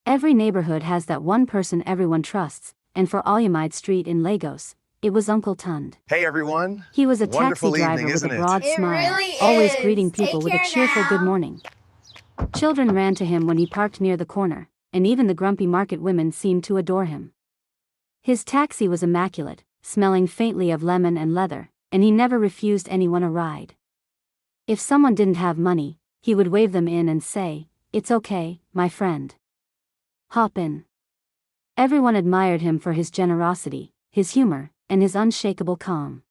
Every neighborhood has that one person everyone trusts, and for Olumide Street in Lagos, it was Uncle Tund. Hey everyone. He was a taxi Wonderful driver evening, with a isn't it? broad It smile, really always is. greeting Take people with a care cheerful now. good morning. Children ran to him when he parked near the corner, and even the grumpy market women seemed to adore him. His taxi was immaculate, smelling faintly of lemon and leather, and he never refused anyone a ride. If someone didn't have money, he would wave them in and say, "It's okay, my friend. Hop in." Everyone admired him for his generosity, his humor, and his unshakable calm.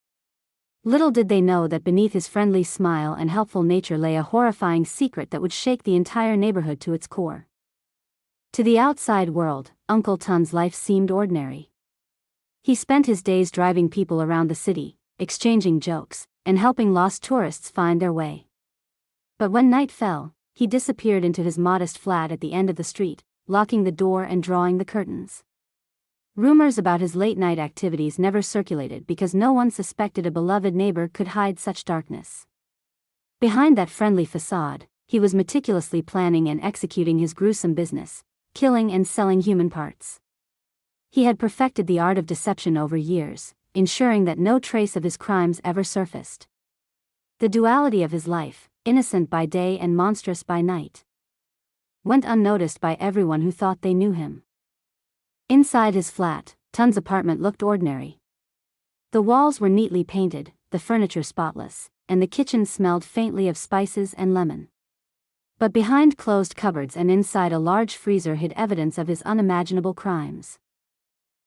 Little did they know that beneath his friendly smile and helpful nature lay a horrifying secret that would shake the entire neighborhood to its core. To the outside world, Uncle Tund's life seemed ordinary. He spent his days driving people around the city, exchanging jokes, and helping lost tourists find their way. But when night fell, he disappeared into his modest flat at the end of the street, locking the door and drawing the curtains. Rumors about his late-night activities never circulated because no one suspected a beloved neighbor could hide such darkness. Behind that friendly facade, he was meticulously planning and executing his gruesome business, killing and selling human parts. He had perfected the art of deception over years, ensuring that no trace of his crimes ever surfaced. The duality of his life, innocent by day and monstrous by night, went unnoticed by everyone who thought they knew him. Inside his flat, Tund's apartment looked ordinary. The walls were neatly painted, the furniture spotless, and the kitchen smelled faintly of spices and lemon. But behind closed cupboards and inside a large freezer hid evidence of his unimaginable crimes.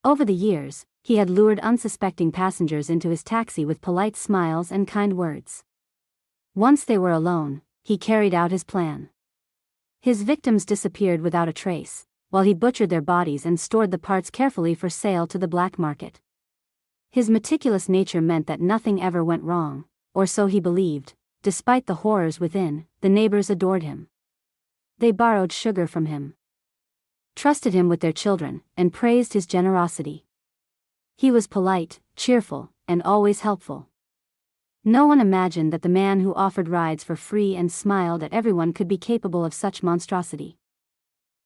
Over the years, he had lured unsuspecting passengers into his taxi with polite smiles and kind words. Once they were alone, he carried out his plan. His victims disappeared without a trace, while he butchered their bodies and stored the parts carefully for sale to the black market. His meticulous nature meant that nothing ever went wrong, or so he believed. Despite the horrors within, the neighbors adored him. They borrowed sugar from him, trusted him with their children, and praised his generosity. He was polite, cheerful, and always helpful. No one imagined that the man who offered rides for free and smiled at everyone could be capable of such monstrosity.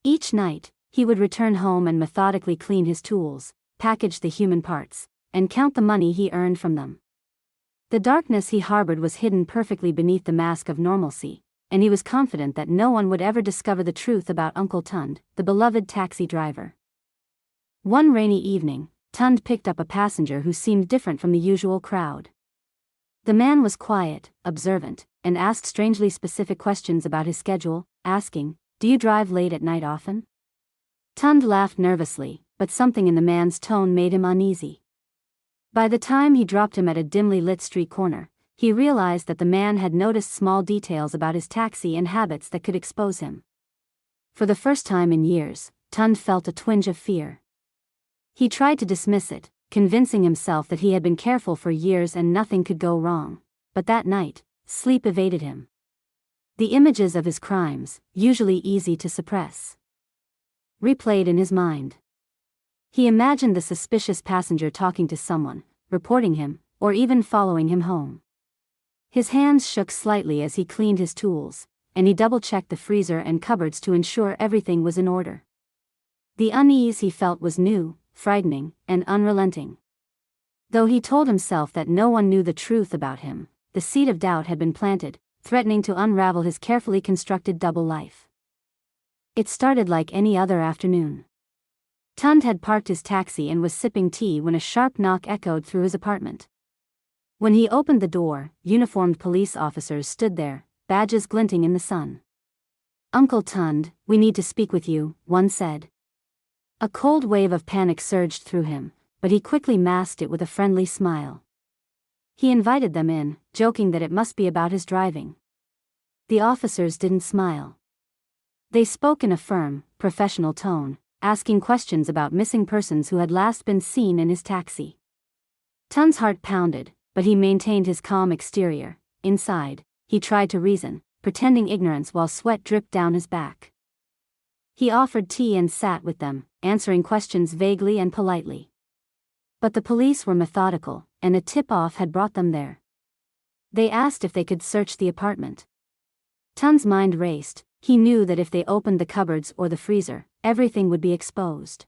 Each night, he would return home and methodically clean his tools, package the human parts, and count the money he earned from them. The darkness he harbored was hidden perfectly beneath the mask of normalcy, and he was confident that no one would ever discover the truth about Uncle Tund, the beloved taxi driver. One rainy evening, Tund picked up a passenger who seemed different from the usual crowd. The man was quiet, observant, and asked strangely specific questions about his schedule, asking, "Do you drive late at night often?" Tund laughed nervously, but something in the man's tone made him uneasy. By the time he dropped him at a dimly lit street corner, he realized that the man had noticed small details about his taxi and habits that could expose him. For the first time in years, Tund felt a twinge of fear. He tried to dismiss it, convincing himself that he had been careful for years and nothing could go wrong, but that night, sleep evaded him. The images of his crimes, usually easy to suppress, replayed in his mind. He imagined the suspicious passenger talking to someone, reporting him, or even following him home. His hands shook slightly as he cleaned his tools, and he double-checked the freezer and cupboards to ensure everything was in order. The unease he felt was new, frightening, and unrelenting. Though he told himself that no one knew the truth about him, the seed of doubt had been planted, threatening to unravel his carefully constructed double life. It started like any other afternoon. Tund had parked his taxi and was sipping tea when a sharp knock echoed through his apartment. When he opened the door, uniformed police officers stood there, badges glinting in the sun. "Uncle Tund, we need to speak with you," one said. A cold wave of panic surged through him, but he quickly masked it with a friendly smile. He invited them in, joking that it must be about his driving. The officers didn't smile. They spoke in a firm, professional tone, asking questions about missing persons who had last been seen in his taxi. Tund's heart pounded, but he maintained his calm exterior. Inside, he tried to reason, pretending ignorance while sweat dripped down his back. He offered tea and sat with them, answering questions vaguely and politely. But the police were methodical, and a tip-off had brought them there. They asked if they could search the apartment. Tund's mind raced. He knew that if they opened the cupboards or the freezer, everything would be exposed.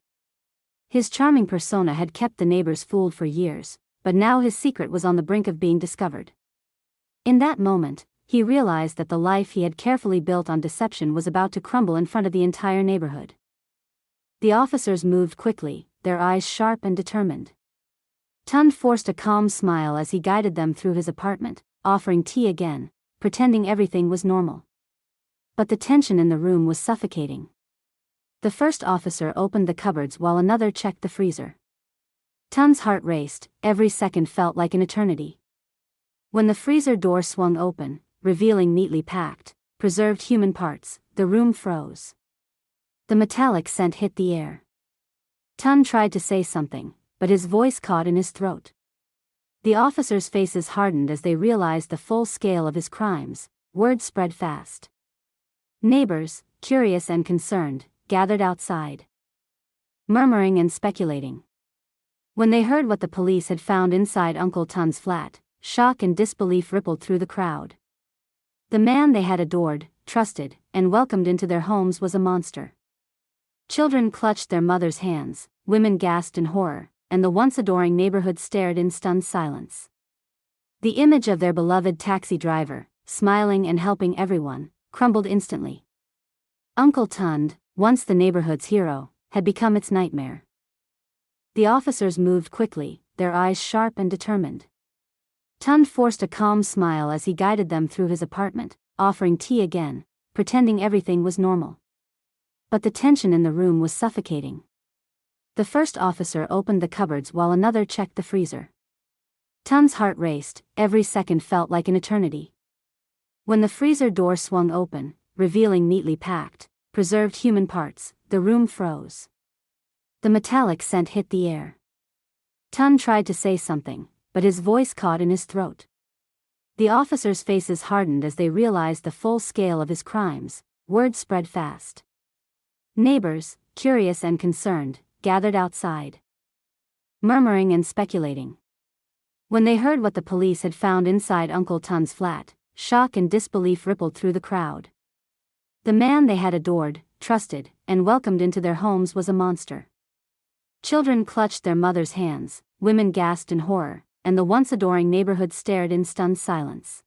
His charming persona had kept the neighbors fooled for years, but now his secret was on the brink of being discovered. In that moment, he realized that the life he had carefully built on deception was about to crumble in front of the entire neighborhood. The officers moved quickly, their eyes sharp and determined. Tund forced a calm smile as he guided them through his apartment, offering tea again, pretending everything was normal. But the tension in the room was suffocating. The first officer opened the cupboards while another checked the freezer. Tund's heart raced, every second felt like an eternity. When the freezer door swung open, revealing neatly packed, preserved human parts, the room froze. The metallic scent hit the air. Tund tried to say something, but his voice caught in his throat. The officers' faces hardened as they realized the full scale of his crimes. Word spread fast. Neighbors, curious and concerned, gathered outside, murmuring and speculating. When they heard what the police had found inside Uncle Tund's flat, shock and disbelief rippled through the crowd. The man they had adored, trusted, and welcomed into their homes was a monster. Children clutched their mothers' hands, women gasped in horror, and the once adoring neighborhood stared in stunned silence. The image of their beloved taxi driver, smiling and helping everyone, crumbled instantly. Uncle Tund, once the neighborhood's hero, had become its nightmare. The officers moved quickly, their eyes sharp and determined. Tund forced a calm smile as he guided them through his apartment, offering tea again, pretending everything was normal. But the tension in the room was suffocating. The first officer opened the cupboards while another checked the freezer. Tund's heart raced, every second felt like an eternity. When the freezer door swung open, revealing neatly packed, preserved human parts, the room froze. The metallic scent hit the air. Tund tried to say something, but his voice caught in his throat. The officers' faces hardened as they realized the full scale of his crimes. Word spread fast. Neighbors, curious and concerned, gathered outside, murmuring and speculating. When they heard what the police had found inside Uncle Tund's flat, shock and disbelief rippled through the crowd. The man they had adored, trusted, and welcomed into their homes was a monster. Children clutched their mothers' hands, women gasped in horror, and the once adoring neighborhood stared in stunned silence.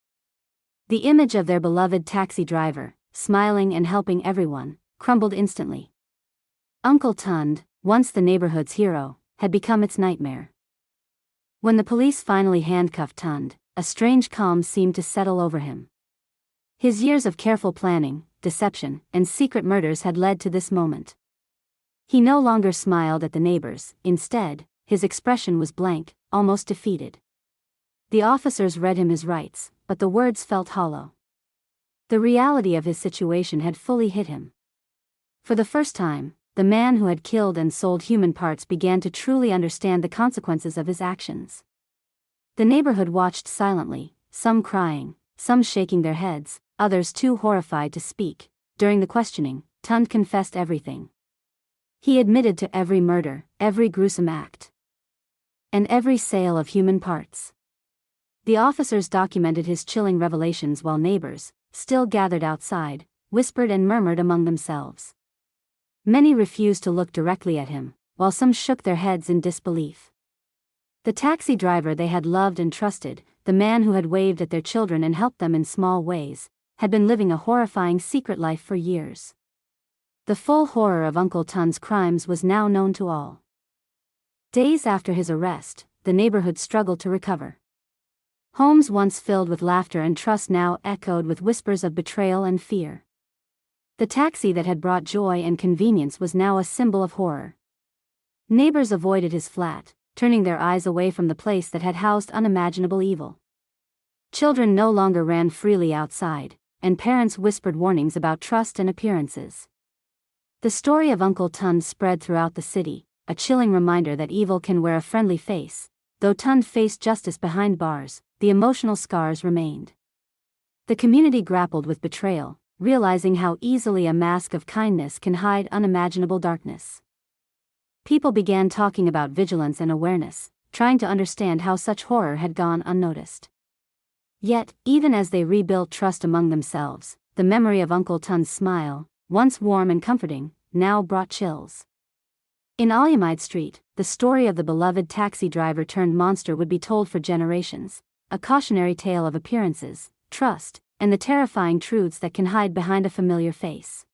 The image of their beloved taxi driver, smiling and helping everyone, crumbled instantly. Uncle Tund, once the neighborhood's hero, had become its nightmare. When the police finally handcuffed Tund, a strange calm seemed to settle over him. His years of careful planning, deception, and secret murders had led to this moment. He no longer smiled at the neighbors, instead, his expression was blank, almost defeated. The officers read him his rights, but the words felt hollow. The reality of his situation had fully hit him. For the first time, the man who had killed and sold human parts began to truly understand the consequences of his actions. The neighborhood watched silently, some crying, some shaking their heads, others too horrified to speak. During the questioning, Tund confessed everything. He admitted to every murder, every gruesome act, and every sale of human parts. The officers documented his chilling revelations while neighbors, still gathered outside, whispered and murmured among themselves. Many refused to look directly at him, while some shook their heads in disbelief. The taxi driver they had loved and trusted, the man who had waved at their children and helped them in small ways, had been living a horrifying secret life for years. The full horror of Uncle Tund's crimes was now known to all. Days after his arrest, the neighborhood struggled to recover. Homes once filled with laughter and trust now echoed with whispers of betrayal and fear. The taxi that had brought joy and convenience was now a symbol of horror. Neighbors avoided his flat, turning their eyes away from the place that had housed unimaginable evil. Children no longer ran freely outside, and parents whispered warnings about trust and appearances. The story of Uncle Tund spread throughout the city, a chilling reminder that evil can wear a friendly face. Though Tund faced justice behind bars, the emotional scars remained. The community grappled with betrayal, realizing how easily a mask of kindness can hide unimaginable darkness. People began talking about vigilance and awareness, trying to understand how such horror had gone unnoticed. Yet, even as they rebuilt trust among themselves, the memory of Uncle Tund's smile, once warm and comforting, now brought chills. In Olumide Street, the story of the beloved taxi driver turned monster would be told for generations, a cautionary tale of appearances, trust, and the terrifying truths that can hide behind a familiar face.